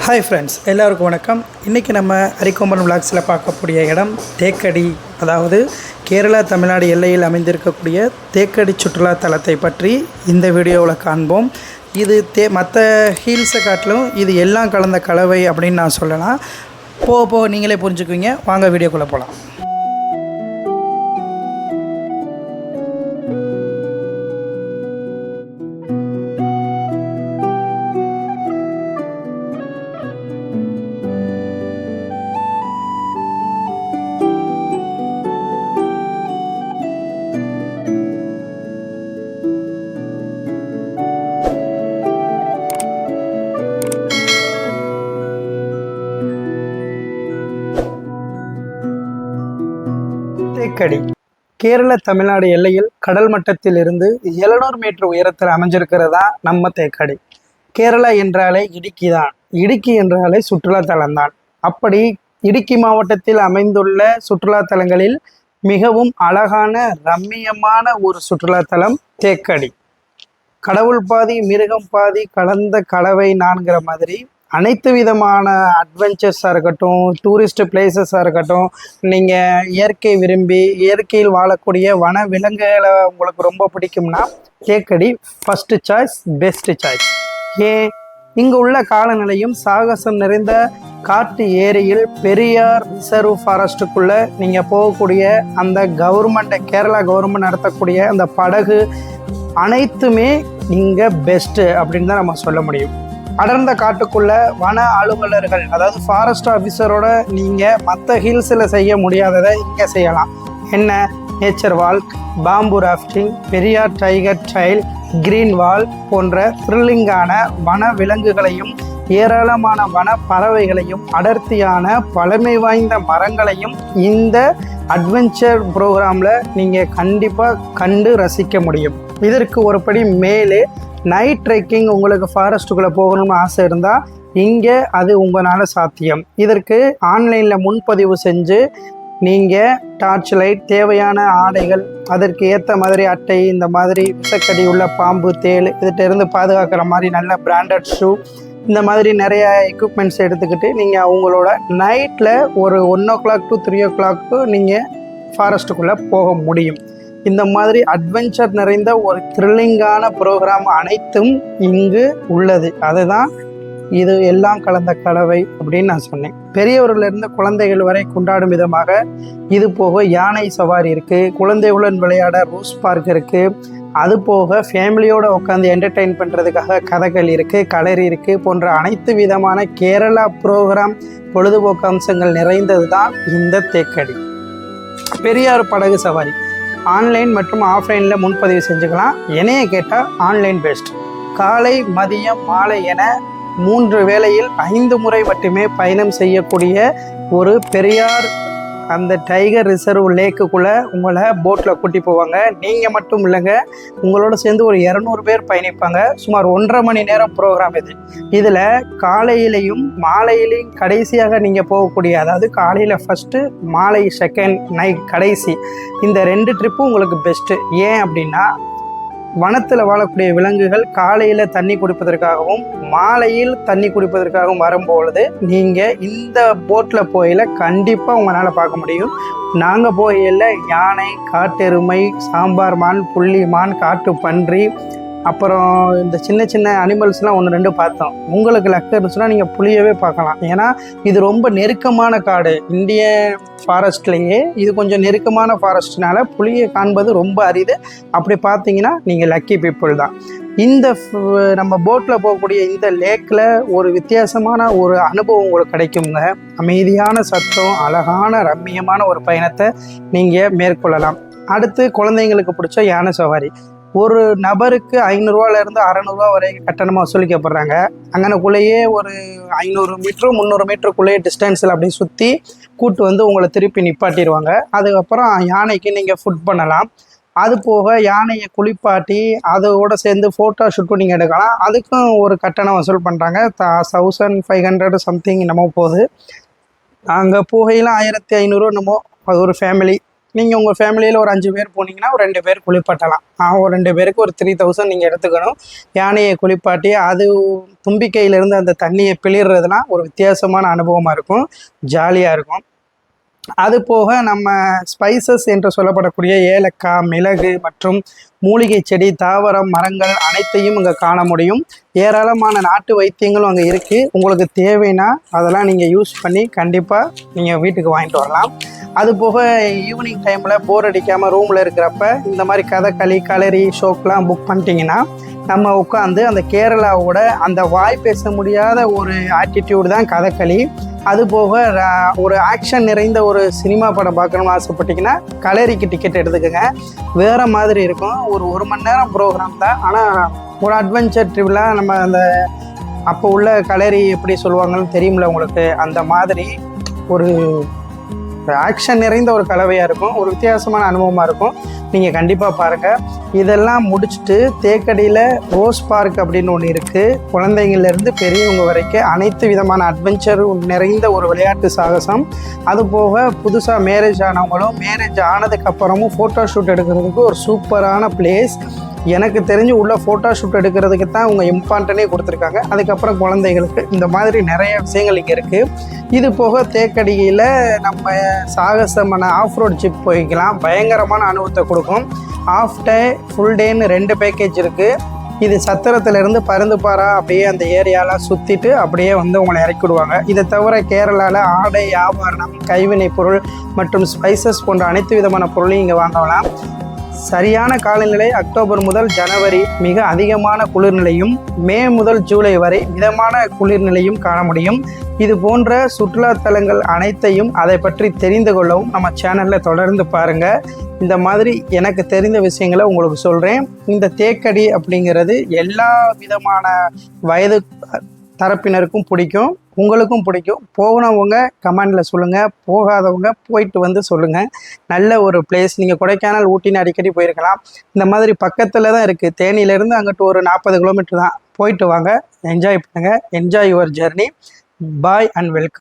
Hi friends, எல்லாருக்கும் வணக்கம். இன்றைக்கி நம்ம அரிக்கொம்பன் விளாக்ஸில் பார்க்கக்கூடிய இடம் தேக்கடி, அதாவது கேரளா தமிழ்நாடு எல்லையில் அமைந்திருக்கக்கூடிய தேக்கடி சுற்றுலா தலத்தை பற்றி இந்த வீடியோவில் காண்போம். இது மற்ற ஹில்ஸை காட்டிலும் இது எல்லாம் கலந்த கலவை அப்படின்னு நான் சொல்லலாம். போக நீங்களே புரிஞ்சுக்குவீங்க. வாங்க வீடியோக்குள்ளே போகலாம். தேக்கடி கேரள தமிழ்நாடு எல்லையில் கடல் மட்டத்தில் இருந்து 700 மீட்டர் உயரத்தில் அமைஞ்சிருக்கிறதா நம்ம தேக்கடி. கேரளா என்றாலே இடுக்கி தான், இடுக்கி என்றாலே சுற்றுலா தலம் தான். அப்படி இடுக்கி மாவட்டத்தில் அமைந்துள்ள சுற்றுலா தலங்களில் மிகவும் அழகான ரம்மியமான ஒரு சுற்றுலா தலம் தேக்கடி. கடவுள் பாதி மிருகம் பாதி கலந்த கலவை நான்கிற மாதிரி அனைத்து விதமான அட்வென்ச்சர்ஸாக இருக்கட்டும், டூரிஸ்ட் பிளேசஸாக இருக்கட்டும், நீங்கள் இயற்கை விரும்பி இயற்கையில் வாழக்கூடிய வன விலங்குகளை உங்களுக்கு ரொம்ப பிடிக்கும்னா Thekkady first choice, best choice. ஏன், இங்கே உள்ள காலநிலையும் சாகசம் நிறைந்த காட்டு ஏரியில் பெரியார் ரிசர்வ் ஃபாரஸ்ட்டுக்குள்ளே நீங்கள் போகக்கூடிய அந்த கேரளா கவர்மெண்ட் நடத்தக்கூடிய அந்த படகு அனைத்துமே இங்கே பெஸ்ட்டு அப்படின்னு தான் நம்ம சொல்ல முடியும். அடர்ந்த காட்டுக்குள்ள வன அலுவலர்கள், அதாவது ஃபாரஸ்ட் ஆஃபீஸரோட நீங்கள் மற்ற ஹில்ஸில் செய்ய முடியாததை இங்கே செய்யலாம். என்ன, நேச்சர் வால்க், பாம்பு ராஃப்டிங், பெரியார் டைகர் ட்ரைல், கிரீன் வால் போன்ற த்ரில்லிங்கான வன விலங்குகளையும் ஏராளமான வன பறவைகளையும் அடர்த்தியான பழமை வாய்ந்த மரங்களையும் இந்த அட்வென்ச்சர் ப்ரோக்ராமில் நீங்கள் கண்டிப்பாக கண்டு ரசிக்க முடியும். இதற்கு ஒருபடி மேலே நைட் ட்ரெக்கிங், உங்களுக்கு ஃபாரஸ்ட்டுக்குள்ளே போகணும்னு ஆசை இருந்தால் இங்கே அது உங்களால் சாத்தியம். இதற்கு ஆன்லைனில் முன்பதிவு செஞ்சு நீங்கள் டார்ச் லைட், தேவையான ஆடைகள், அதற்கு ஏற்ற மாதிரி அட்டை, இந்த மாதிரி விஷக்கடி உள்ள பாம்பு, தேள் இதிலிருந்து பாதுகாக்கிற மாதிரி நல்ல பிராண்டட் ஷூ, இந்த மாதிரி நிறைய எக்யூப்மெண்ட்ஸ் எடுத்துக்கிட்டு நீங்கள் அவங்களோட நைட்டில் ஒரு 1 o'clock to 3 o'clock நீங்கள் ஃபாரஸ்ட்டுக்குள்ளே போக முடியும். இந்த மாதிரி அட்வென்ச்சர் நிறைந்த ஒரு த்ரில்லிங்கான ப்ரோக்ராம் அனைத்தும் இங்கு உள்ளது. அதுதான் இது எல்லாம் கலந்த கலவை அப்படின்னு நான் சொன்னேன். பெரியவர்களிருந்து குழந்தைகள் வரை கொண்டாடும் விதமாக இது போக யானை சவாரி இருக்குது, குழந்தைகளுடன் விளையாட ரோஸ் பார்க் இருக்குது, அது போக ஃபேமிலியோடு உட்காந்து என்டர்டெயின் பண்ணுறதுக்காக கதைகள் இருக்குது, கலரி இருக்குது போன்ற அனைத்து விதமான கேரளா ப்ரோக்ராம் பொழுதுபோக்கு அம்சங்கள் நிறைந்தது தான் இந்த தேக்கடி. பெரியார் படகு சவாரி ஆன்லைன் மற்றும் ஆஃப்லைனில் முன்பதிவு செஞ்சுக்கலாம். என்னைய கேட்டால் ஆன்லைன் பெஸ்ட். காலை, மதியம், மாலை என 3 வேளையில் 5 முறை மட்டுமே பயணம் செய்யக்கூடிய ஒரு பெரியார் அந்த டைகர் ரிசர்வ் லேக்குக்குள்ளே உங்களை போட்டில் கூட்டி போவாங்க. நீங்கள் மட்டும் இல்லைங்க, உங்களோட சேர்ந்து ஒரு 200 பேர் பயணிப்பாங்க. சுமார் 1.5 மணி நேரம் ப்ரோக்ராம் இது. இதில் காலையிலையும் மாலையிலையும் கடைசியாக நீங்கள் போகக்கூடிய, அதாவது காலையில் ஃபஸ்ட்டு, மாலை செகண்ட், நைட் கடைசி, இந்த 2 ட்ரிப்பும் உங்களுக்கு பெஸ்ட்டு. ஏன் அப்படின்னா, வனத்தில் வாழக்கூடிய விலங்குகள் காலையில் தண்ணி குடிப்பதற்காகவும் மாலையில் தண்ணி குடிப்பதற்காகவும் வரும்பொழுது நீங்கள் இந்த போட்டில் போயில கண்டிப்பாக உங்களால் பார்க்க முடியும். நாங்கள் போயில யானை, காட்டெருமை, சாம்பார் மான், புள்ளி மான், காட்டு பன்றி, அப்புறம் இந்த சின்ன சின்ன அனிமல்ஸ்லாம் 1-2 பார்த்தோம். உங்களுக்கு லக்கு இருந்துச்சுன்னா நீங்கள் புளியவே பார்க்கலாம். ஏன்னா இது ரொம்ப நெருக்கமான காடு. இந்திய ஃபாரஸ்ட்லேயே இது கொஞ்சம் நெருக்கமான ஃபாரஸ்ட்னால புளியை காண்பது ரொம்ப அரிது. அப்படி பார்த்தீங்கன்னா நீங்கள் லக்கி பீப்புள் தான். இந்த நம்ம போட்டில் போகக்கூடிய இந்த லேக்கில் ஒரு வித்தியாசமான ஒரு அனுபவம் உங்களுக்கு கிடைக்குங்க. அமைதியான சத்தம், அழகான ரம்மியமான ஒரு பயணத்தை நீங்கள் மேற்கொள்ளலாம். அடுத்து, குழந்தைங்களுக்கு பிடிச்ச யானை சவாரி. ஒரு நபருக்கு 500 ரூபாயிலேருந்து 600 வரை கட்டணமாக வசூலிக்கப்படுறாங்க. அங்கனக்குள்ளேயே ஒரு 500 மீட்டர் 300 மீட்டருக்குள்ளேயே டிஸ்டன்ஸில் அப்படியே சுற்றி கூட்டு வந்து உங்களை திருப்பி நிப்பாட்டிடுவாங்க. அதுக்கப்புறம் யானைக்கு நீங்கள் ஃபுட் பண்ணலாம். அது போக யானையை குளிப்பாட்டி அதோட சேர்ந்து ஃபோட்டோ ஷூட்டும் நீங்கள் எடுக்கலாம். அதுக்கும் ஒரு கட்டணம் வசூல் பண்ணுறாங்க. 1500 சம்திங் என்னமோ போகுது. அங்கே போகையில் 1500 என்னமோ, அது ஒரு ஃபேமிலி நீங்கள் உங்கள் ஃபேமிலியில் ஒரு 5 பேர் போனீங்கன்னா ஒரு 2 பேர் குளிப்பாட்டலாம். ஒரு 2 பேருக்கு ஒரு 3000 நீங்கள் எடுத்துக்கணும். யானையை குளிப்பாட்டி அது தும்பிக்கையிலேருந்து அந்த தண்ணியை பிளிறதுலாம் ஒரு வித்தியாசமான அனுபவமாக இருக்கும், ஜாலியாக இருக்கும். அது போக நம்ம ஸ்பைசஸ் என்று சொல்லப்படக்கூடிய ஏலக்காய், மிளகு மற்றும் மூலிகை செடி, தாவரம், மரங்கள் அனைத்தையும் இங்கே காண முடியும். ஏராளமான நாட்டு வைத்தியங்களும் அங்கே இருக்குது. உங்களுக்கு தேவைன்னா அதெல்லாம் நீங்கள் யூஸ் பண்ணி கண்டிப்பாக நீங்கள் வீட்டுக்கு வாங்கிட்டு வரலாம். அது போக ஈவினிங் டைமில் போர் அடிக்காமல் ரூமில் இருக்கிறப்ப இந்த மாதிரி கதகளி, களரி ஷோக்கெலாம் புக் பண்ணிட்டீங்கன்னா நம்ம உட்காந்து அந்த கேரளாவோட அந்த வாய் பேச முடியாத ஒரு ஆட்டிடியூடு தான் கதகளி. அது போக ஒரு ஆக்ஷன் நிறைந்த ஒரு சினிமா படம் பார்க்கணும்னு ஆசைப்பட்டிங்கன்னா களரிக்கு டிக்கெட் எடுத்துக்கோங்க. வேறு மாதிரி இருக்கும். ஒரு மணி நேரம் ப்ரோக்ராம் தான். ஆனால் ஒரு அட்வென்ச்சர் ட்ரிப்லாம் நம்ம அந்த அப்போ உள்ள களரி எப்படி சொல்லுவாங்கன்னு தெரியுமில்ல உங்களுக்கு, அந்த மாதிரி ஒரு ஆக்ஷன் நிறைந்த ஒரு கலவையாக இருக்கும். ஒரு வித்தியாசமான அனுபவமாக இருக்கும். நீங்கள் கண்டிப்பாக பாருங்கள். இதெல்லாம் முடிச்சுட்டு தேக்கடியில் ரோஸ் பார்க் அப்படின்னு ஒன்று இருக்குது. குழந்தைங்கள்லேருந்து பெரியவங்க வரைக்கும் அனைத்து விதமான அட்வென்ச்சர் நிறைந்த ஒரு விளையாட்டு சாகசம். அதுபோக புதுசாக மேரேஜ் ஆனவங்களும் மேரேஜ் ஆனதுக்கப்புறமும் ஃபோட்டோ ஷூட் எடுக்கிறதுக்கு ஒரு சூப்பரான பிளேஸ். எனக்கு தெரிஞ்சு உள்ள ஃபோட்டோ ஷூட் எடுக்கிறதுக்கு தான் அவங்க இம்பார்ட்டனே கொடுத்துருக்காங்க. அதுக்கப்புறம் குழந்தைகளுக்கு இந்த மாதிரி நிறைய விஷயங்கள் இங்கே இருக்குது. இது போக தேக்கடியில் நம்ம சாகசமான ஆஃப் ரோட் ஜிப் போய்க்கலாம். பயங்கரமான அனுபவத்தை கொடுக்கும். ஆஃப் டே ஃபுல் டேன்னு 2 பேக்கேஜ் இருக்குது. இது சத்திரத்திலேருந்து பருந்துப்பாரா அப்படியே அந்த ஏரியாவில் சுற்றிட்டு அப்படியே வந்து உங்களை இறக்கி விடுவாங்க. இதை தவிர கேரளாவில் ஆடை, ஆபரணம், கைவினை பொருள் மற்றும் ஸ்பைசஸ் போன்ற அனைத்து விதமான பொருளையும் இங்கே வாங்கலாம். சரியான காலநிலை அக்டோபர் முதல் ஜனவரி மிக அதிகமான குளிர்நிலையும், மே முதல் ஜூலை வரை மிதமான குளிர்நிலையும் காண முடியும். இது போன்ற சுற்றுலாத்தலங்கள் அனைத்தையும் அதை பற்றி தெரிந்து கொள்ளவும் நம்ம சேனலில் தொடர்ந்து பாருங்கள். இந்த மாதிரி எனக்கு தெரிந்த விஷயங்களை உங்களுக்கு சொல்கிறேன். இந்த தேக்கடி அப்படிங்கிறது எல்லா விதமான வயது தரப்பினருக்கும் பிடிக்கும், உங்களுக்கும் பிடிக்கும். போனவங்க கமெண்டில் சொல்லுங்கள், போகாதவங்க போயிட்டு வந்து சொல்லுங்கள். நல்ல ஒரு பிளேஸ். நீங்கள் கொடைக்கானல், ஊட்டின்னு அடிக்கடி போயிருக்கலாம். இந்த மாதிரி பக்கத்தில் தான் இருக்குது. தேனியிலேருந்து அங்கிட்டு ஒரு 40 கிலோமீட்டர் தான். போயிட்டு வாங்க, என்ஜாய் பண்ணுங்கள். Enjoy your journey. Bye and welcome.